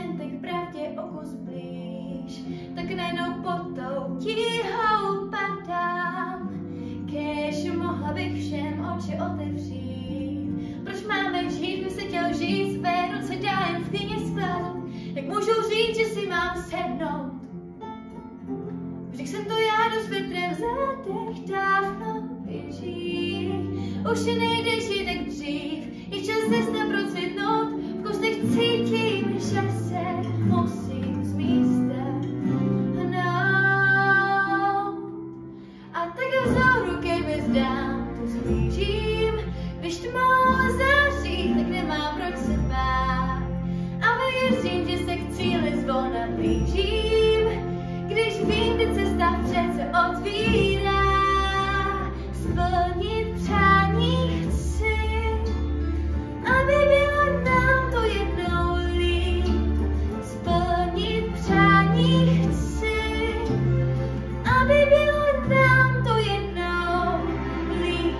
jen tak pravdě o kus blíž, tak najednou pod tou tíhou padám. Kéž mohla bych všem oči otevřít. Proč máme žít, kdy se chtěl žít, své ruce dá jen v kyně skládat. Jak můžou říct, že si mám sednout? Řekl jsem to já, dost větrem v zádech dávno běží. Už nejde žít tak dřív, je čas cesta procitnout. V kostech cítím, že se musím z místa hnout. A tak vzoru ke hvězdám tu zblížím. Když tmou září, tak nemám proč se bát. A věřím, že se k cíli zvolna blížím. Když vím, kdy cesta vpřed se otvírá. Splnit přání chci, aby bylo nám to jednou líp. Splnit přání chci, aby bylo nám to jednou líp.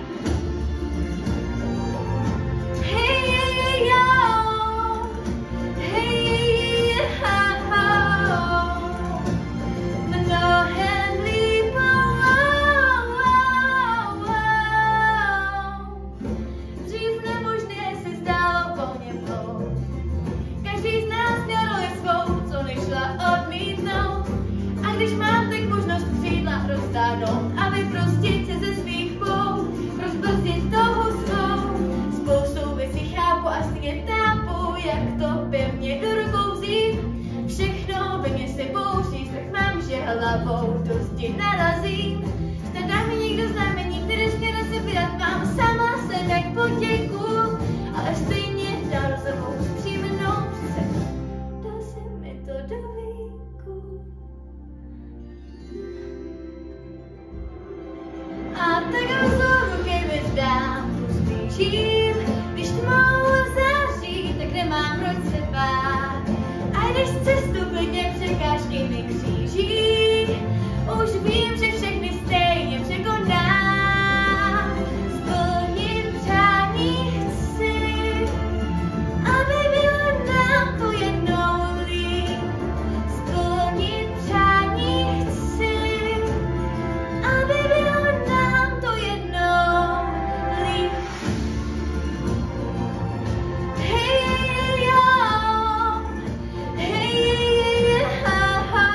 Hej, jo, hej, ha, ha, mnohem líp, dřív nemožné se zdálo po něm plout. Každý z nás měl roli svou, co nešla odmítnout. A když mám tak možnost křídla roztáhnout a vyprostit se ze svých pout, rozbrzdit toho svou. Spoustou věcí chápu a stejně tápu, jak to pevně do rukou vzít. Všechno ve mně se bouří, strach mám, že hlavou do zdi narazím. Snad mi někdo znamení, které směr se vydat mám, sama se tak poděkuju, ale stejně dál za mou příjemnou přece. Dal si mi to do víku. A tak vzoru ke hvězdám tu zblížím. Když tmou září, tak nemám proč se bát. A když cestu klidně překážky mi kříží, už vím, že všechny stejně překonám. Splnit přání chci, aby bylo nám to jednou líp. Splnit přání chci, aby bylo nám to jednou líp. Hej, jo, hej, ha, ha,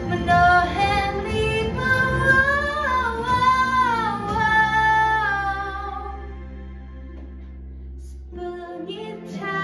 mnohem líp, splnit přání.